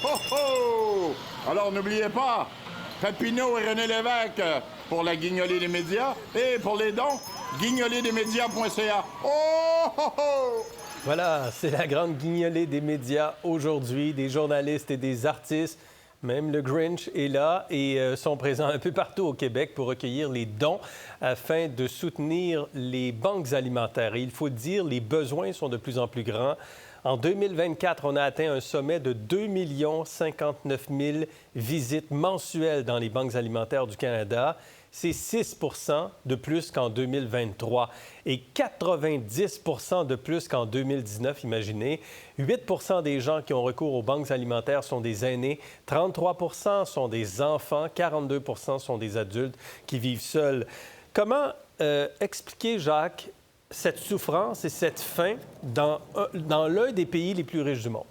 ho, ho! Alors, n'oubliez pas, Papineau et René Lévesque pour la guignolée des médias. Et pour les dons, guignolée-des-médias.ca. Oh, ho, ho! Voilà, c'est la grande guignolée des médias aujourd'hui, des journalistes et des artistes. Même le Grinch est là et sont présents un peu partout au Québec pour recueillir les dons afin de soutenir les banques alimentaires. Et il faut dire, les besoins sont de plus en plus grands. En 2024, on a atteint un sommet de 2 059 000 visites mensuelles dans les banques alimentaires du Canada. C'est 6 de plus qu'en 2023 et 90 de plus qu'en 2019, imaginez. 8 des gens qui ont recours aux banques alimentaires sont des aînés, 33 sont des enfants, 42 sont des adultes qui vivent seuls. Comment expliquer, Jacques, cette souffrance et cette faim dans l'un des pays les plus riches du monde?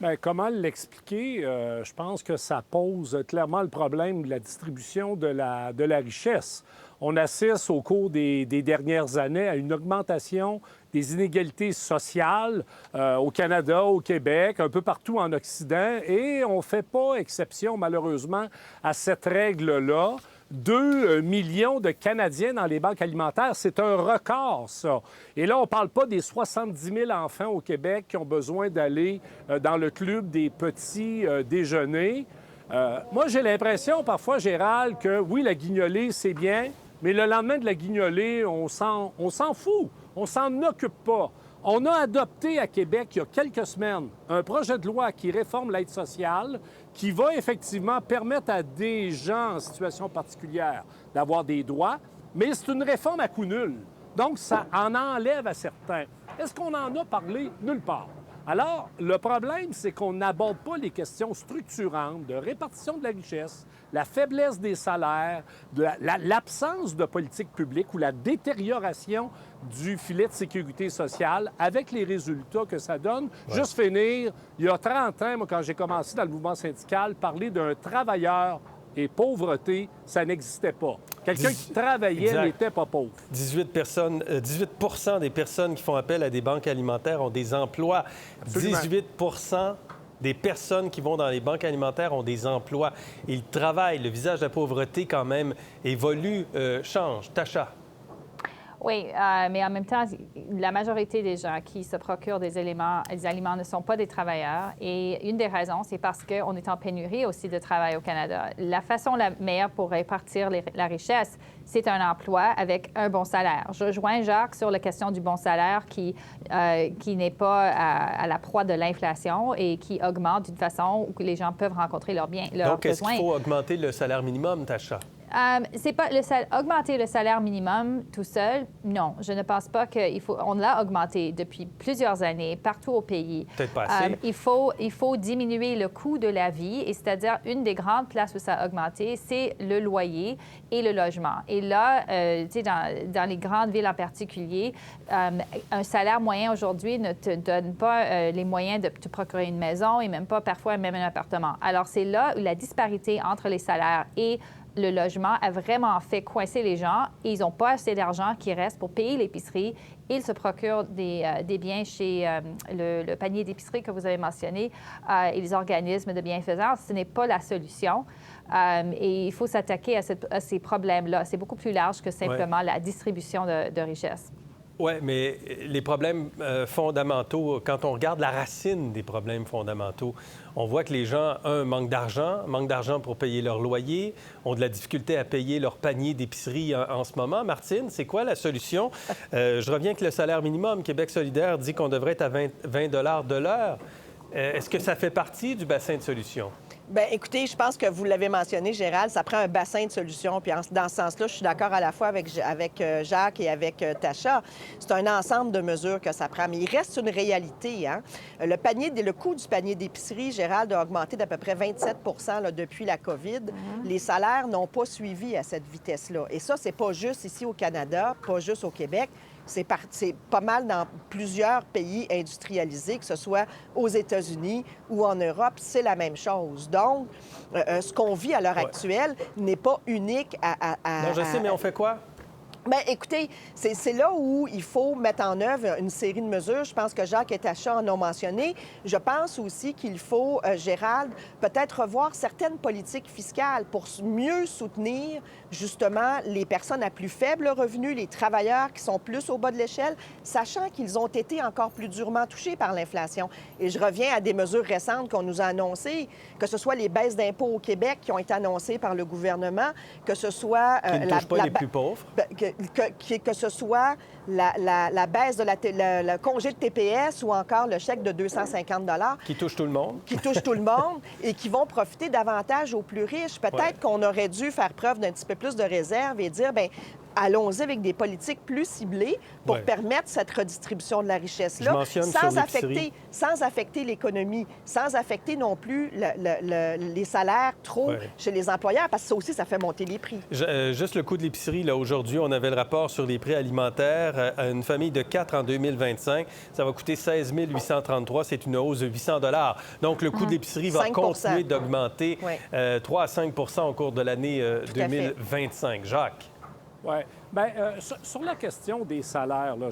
Bien, comment l'expliquer? Je pense que ça pose clairement le problème de la distribution de la richesse. On assiste au cours des dernières années à une augmentation des inégalités sociales au Canada, au Québec, un peu partout en Occident, et on ne fait pas exception, malheureusement, à cette règle-là. 2 millions de Canadiens dans les banques alimentaires, c'est un record, ça. Et là, on ne parle pas des 70 000 enfants au Québec qui ont besoin d'aller dans le club des petits déjeuners. Moi, j'ai l'impression, parfois, Gérald, que oui, la guignolée, c'est bien, mais le lendemain de la guignolée, on s'en fout, on s'en occupe pas. On a adopté à Québec, il y a quelques semaines, un projet de loi qui réforme l'aide sociale, qui va effectivement permettre à des gens en situation particulière d'avoir des droits, mais c'est une réforme à coût nul. Donc, ça en enlève à certains. Est-ce qu'on en a parlé? Nulle part. Alors, le problème, c'est qu'on n'aborde pas les questions structurantes de répartition de la richesse, la faiblesse des salaires, l'absence de politique publique ou la détérioration du filet de sécurité sociale avec les résultats que ça donne. Ouais. Juste finir, il y a 30 ans, moi, quand j'ai commencé dans le mouvement syndical, parler d'un travailleur et pauvreté, ça n'existait pas. Quelqu'un qui travaillait n'était pas pauvre. 18 des personnes qui font appel à des banques alimentaires ont des emplois. Absolument. 18 des personnes qui vont dans les banques alimentaires ont des emplois. Ils travaillent. Le visage de la pauvreté, quand même, évolue, change. Tacha. Oui, mais en même temps, la majorité des gens qui se procurent des aliments ne sont pas des travailleurs. Et une des raisons, c'est parce qu'on est en pénurie aussi de travail au Canada. La façon la meilleure pour répartir la richesse, c'est un emploi avec un bon salaire. Je rejoins Jacques sur la question du bon salaire qui n'est pas à la proie de l'inflation et qui augmente d'une façon où les gens peuvent rencontrer leurs besoins. Donc, est-ce qu'il faut augmenter le salaire minimum, Tacha? C'est pas augmenter le salaire minimum tout seul. Non, je ne pense pas qu'il faut. On l'a augmenté depuis plusieurs années partout au pays. Peut-être pas assez. Il faut diminuer le coût de la vie, et c'est-à-dire une des grandes places où ça a augmenté, c'est le loyer et le logement. Et là, tu sais, dans les grandes villes en particulier, un salaire moyen aujourd'hui ne te donne pas les moyens de te procurer une maison et même pas parfois même un appartement. Alors c'est là où la disparité entre les salaires et le logement a vraiment fait coincer les gens et ils n'ont pas assez d'argent qui reste pour payer l'épicerie. Ils se procurent des biens chez le panier d'épicerie que vous avez mentionné et les organismes de bienfaisance. Ce n'est pas la solution. Et il faut s'attaquer à ces problèmes-là. C'est beaucoup plus large que simplement la distribution de richesse. Oui, mais les problèmes fondamentaux, quand on regarde la racine des problèmes fondamentaux, on voit que les gens, manquent d'argent pour payer leur loyer, ont de la difficulté à payer leur panier d'épicerie en ce moment. Martine, c'est quoi la solution? Je reviens avec le salaire minimum. Québec solidaire dit qu'on devrait être à 20 de l'heure. Est-ce que ça fait partie du bassin de solutions? Bien, écoutez, je pense que vous l'avez mentionné, Gérald, ça prend un bassin de solutions. Puis dans ce sens-là, je suis d'accord à la fois avec Jacques et avec Tacha. C'est un ensemble de mesures que ça prend. Mais il reste une réalité, hein? Le coût du panier d'épicerie, Gérald, a augmenté d'à peu près 27 là, depuis la COVID. Les salaires n'ont pas suivi à cette vitesse-là. Et ça, c'est pas juste ici au Canada, pas juste au Québec. C'est pas mal dans plusieurs pays industrialisés, que ce soit aux États-Unis ou en Europe, c'est la même chose. Donc, ce qu'on vit à l'heure actuelle n'est pas unique à... Non, je sais, mais on fait quoi? Bien, écoutez, c'est là où il faut mettre en œuvre une série de mesures. Je pense que Jacques et Tacha en ont mentionné. Je pense aussi qu'il faut, Gérald, peut-être revoir certaines politiques fiscales pour mieux soutenir justement les personnes à plus faible revenu, les travailleurs qui sont plus au bas de l'échelle, sachant qu'ils ont été encore plus durement touchés par l'inflation. Et je reviens à des mesures récentes qu'on nous a annoncées, que ce soit les baisses d'impôts au Québec qui ont été annoncées par le gouvernement, que ce soit... Qui ne touchent pas les plus pauvres. Que ce soit la baisse de le congé de TPS ou encore le chèque de 250 Qui touche tout le monde. Qui touche tout le monde et qui vont profiter davantage aux plus riches. Peut-être qu'on aurait dû faire preuve d'un petit peu plus de réserve et dire, bien, allons-y avec des politiques plus ciblées pour permettre cette redistribution de la richesse-là, sans affecter l'économie, sans affecter non plus les salaires trop chez les employeurs, parce que ça aussi, ça fait monter les prix. Juste le coût de l'épicerie, là, aujourd'hui, on avait le rapport sur les prix alimentaires. À une famille de 4 en 2025, ça va coûter 16 833. C'est une hausse de 800 $. Donc, le coût de l'épicerie va continuer d'augmenter 3 à 5 au cours de l'année 2025. Jacques? Oui. Bien, sur la question des salaires, là,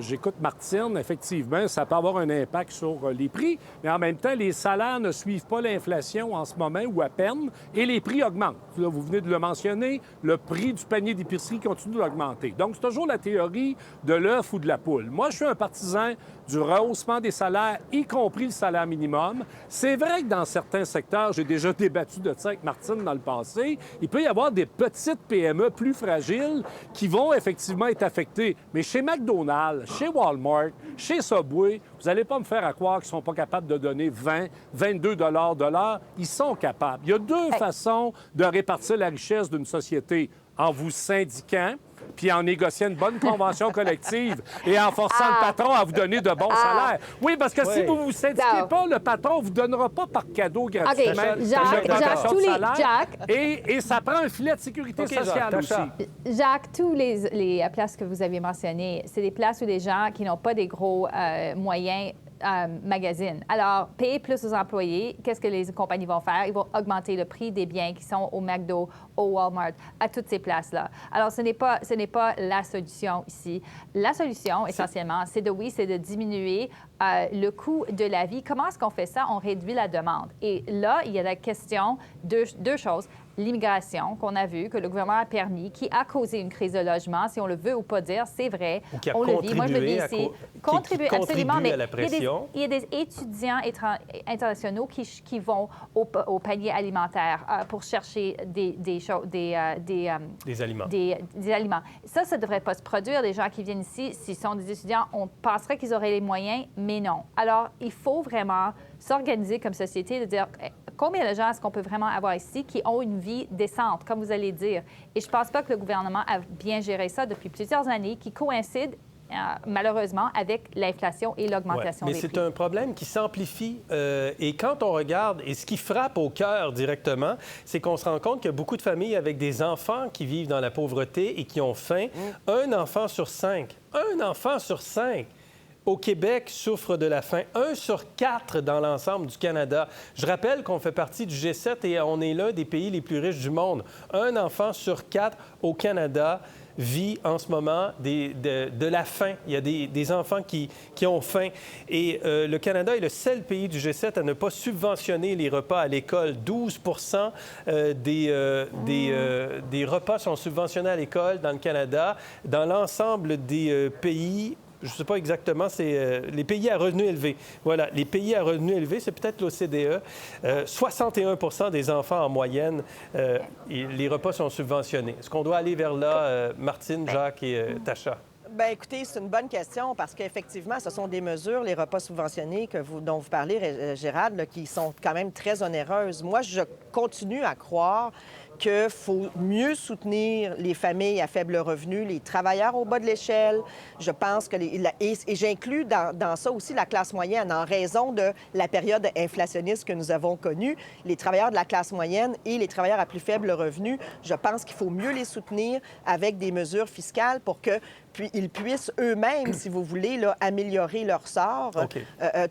j'écoute Martine, effectivement, ça peut avoir un impact sur les prix, mais en même temps, les salaires ne suivent pas l'inflation en ce moment ou à peine, et les prix augmentent. Là, vous venez de le mentionner, le prix du panier d'épicerie continue d'augmenter. Donc, c'est toujours la théorie de l'œuf ou de la poule. Moi, je suis un partisan du rehaussement des salaires, y compris le salaire minimum. C'est vrai que dans certains secteurs, j'ai déjà débattu de ça avec Martine dans le passé, il peut y avoir des petites PME plus fragiles qui vont effectivement être affectés. Mais chez McDonald's, chez Walmart, chez Subway, vous n'allez pas me faire croire qu'ils ne sont pas capables de donner 20, 22 de l'heure. Ils sont capables. Il y a deux façons de répartir la richesse d'une société. En vous syndiquant, puis en négociant une bonne convention collective et en forçant le patron à vous donner de bons salaires. Oui, parce que si vous ne vous syndiquez pas, le patron ne vous donnera pas par cadeau gratuitement et ça prend un filet de sécurité sociale aussi. Jacques, tous les places que vous avez mentionnées, c'est des places où des gens qui n'ont pas des gros moyens magasinent. Alors, payer plus aux employés, qu'est-ce que les compagnies vont faire? Ils vont augmenter le prix des biens qui sont au McDo, au Walmart, à toutes ces places-là. Alors, ce n'est pas la solution ici. La solution, essentiellement, c'est de diminuer le coût de la vie. Comment est-ce qu'on fait ça? On réduit la demande. Et là, il y a la question de deux choses. L'immigration qu'on a vu, que le gouvernement a permis, qui a causé une crise de logement, si on le veut ou pas dire, c'est vrai. Ou qui a on le vit. Moi, je le dis ici. Contribue Absolument, mais à la pression. il y a des étudiants internationaux qui vont au panier alimentaire pour chercher des aliments. Des aliments. Ça ne devrait pas se produire. Les gens qui viennent ici, s'ils sont des étudiants, on penserait qu'ils auraient les moyens, mais non. Alors, il faut vraiment s'organiser comme société, de dire combien de gens est-ce qu'on peut vraiment avoir ici qui ont une vie décente, comme vous allez dire. Et je ne pense pas que le gouvernement a bien géré ça depuis plusieurs années, qui coïncide malheureusement avec l'inflation et l'augmentation des prix. Mais c'est un problème qui s'amplifie. Et quand on regarde, et ce qui frappe au cœur directement, c'est qu'on se rend compte qu'il y a beaucoup de familles avec des enfants qui vivent dans la pauvreté et qui ont faim. Un enfant sur 5 au Québec souffre de la faim. 1 sur 4 dans l'ensemble du Canada. Je rappelle qu'on fait partie du G7 et on est l'un des pays les plus riches du monde. 1 enfant sur 4 au Canada vit en ce moment de la faim. Il y a des enfants qui ont faim. Et le Canada est le seul pays du G7 à ne pas subventionner les repas à l'école. 12 des repas sont subventionnés à l'école dans le Canada. Dans l'ensemble des pays, je ne sais pas exactement, c'est les pays à revenus élevés. Voilà, les pays à revenus élevés, c'est peut-être l'OCDE. 61 des enfants en moyenne, les repas sont subventionnés. Est-ce qu'on doit aller vers là, Martine, Jacques et Tacha? Bien, écoutez, c'est une bonne question parce qu'effectivement, ce sont des mesures, les repas subventionnés dont vous parlez, Gérald, là, qui sont quand même très onéreuses. Moi, je continue à croire qu'il faut mieux soutenir les familles à faible revenu, les travailleurs au bas de l'échelle. Je pense que... Et j'inclus dans ça aussi la classe moyenne, en raison de la période inflationniste que nous avons connue. Les travailleurs de la classe moyenne et les travailleurs à plus faible revenu, je pense qu'il faut mieux les soutenir avec des mesures fiscales pour que ils puissent eux-mêmes, si vous voulez, là, améliorer leur sort, OK.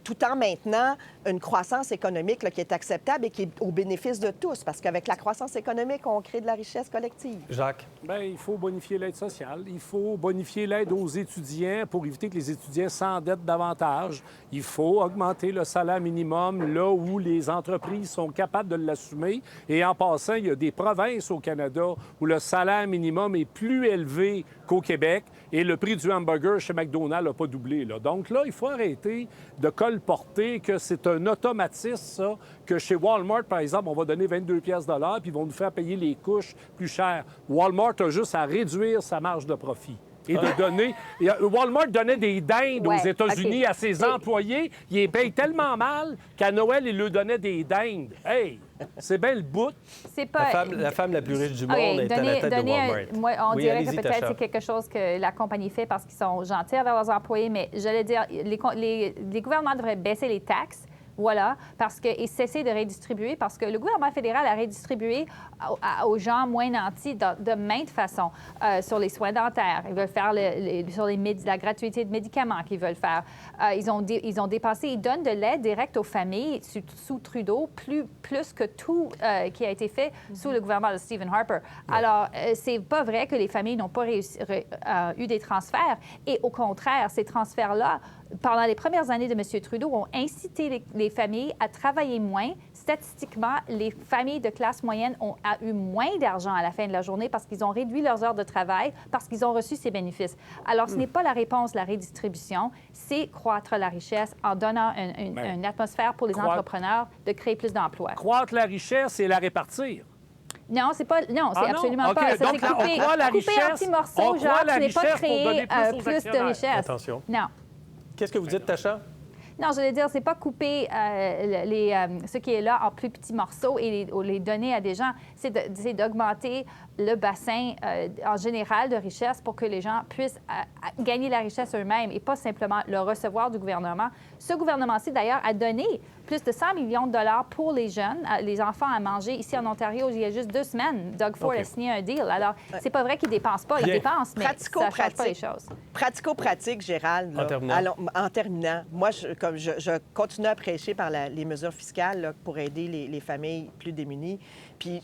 tout en maintenant une croissance économique là, qui est acceptable et qui est au bénéfice de tous. Parce qu'avec la croissance économique, on crée de la richesse collective. Jacques? Bien, il faut bonifier l'aide sociale. Il faut bonifier l'aide aux étudiants pour éviter que les étudiants s'endettent davantage. Il faut augmenter le salaire minimum là où les entreprises sont capables de l'assumer. Et en passant, il y a des provinces au Canada où le salaire minimum est plus élevé qu'au Québec et le prix du hamburger chez McDonald's n'a pas doublé. Là. Donc là, il faut arrêter de colporter que c'est un automatisme, ça, que chez Walmart, par exemple, on va donner 22 pièces de l'heure puis ils vont nous faire payer les couches plus chères. Walmart a juste à réduire sa marge de profit. Et de donner... Walmart donnait des dindes aux Ouais, États-Unis OK. à ses employés. Ils les payent tellement mal qu'à Noël, ils leur donnaient des dindes. Hey, c'est bien le bout. C'est pas... La femme la plus riche du monde OK, est à la tête de Walmart. moi, on Oui, dirait que allez-y, peut-être Tasha. c'est quelque chose que la compagnie fait parce qu'ils sont gentils avec leurs employés, mais j'allais dire, les gouvernements devraient baisser les taxes. Voilà, et cesser de redistribuer, parce que le gouvernement fédéral a redistribué aux gens moins nantis de maintes façons sur les soins dentaires. Ils veulent faire sur la gratuité de médicaments qu'ils veulent faire. Ils ont dépensé, ils donnent de l'aide directe aux familles sous Trudeau, plus que tout qui a été fait sous le gouvernement de Stephen Harper. Alors, c'est pas vrai que les familles n'ont pas eu des transferts, et au contraire, ces transferts-là, pendant les premières années de M. Trudeau, ont incité les familles à travailler moins. Statistiquement, les familles de classe moyenne ont eu moins d'argent à la fin de la journée parce qu'ils ont réduit leurs heures de travail, parce qu'ils ont reçu ces bénéfices. Alors, ce n'est pas la réponse, la redistribution, c'est croître la richesse en donnant une atmosphère pour les entrepreneurs de créer plus d'emplois. Croître la richesse et la répartir. Non, c'est pas. Non, c'est absolument OK. pas. Ça, Donc, c'est on couper croit la en richesse, petits morceaux, on croit Jacques, la ce n'est pas richesse pour créer donner plus aux plus de actionnaires. richesse. Attention. Non. Qu'est-ce que vous dites, Tasha? Non, je veux dire, c'est pas couper ce qui est là en plus petits morceaux et les donner à des gens. C'est d'augmenter le bassin en général de richesse pour que les gens puissent gagner la richesse eux-mêmes et pas simplement le recevoir du gouvernement. Ce gouvernement-ci, d'ailleurs, a donné plus de 100 millions de dollars pour les jeunes, les enfants à manger. Ici, en Ontario, il y a juste 2 semaines, Doug Ford a signé un deal. Alors, c'est pas vrai qu'ils dépensent pas. Ils Bien. dépensent, mais ça change pas les choses. Pratico-pratique, Gérald. Là, En terminant. en terminant, moi, je continue à prêcher par les mesures fiscales là, pour aider les familles plus démunies. Puis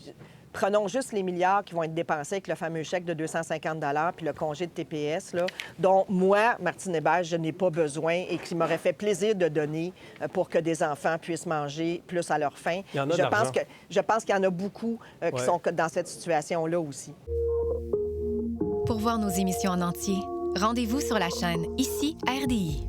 prenons juste les milliards qui vont être dépensés avec le fameux chèque de 250 $ puis le congé de TPS, là, dont moi, Martine Hébert, je n'ai pas besoin et qui m'aurait fait plaisir de donner pour que des enfants puissent manger plus à leur faim. Il y en a de l'argent. Je pense qu'il y en a beaucoup qui sont dans cette situation-là aussi. Pour voir nos émissions en entier, rendez-vous sur la chaîne Ici RDI.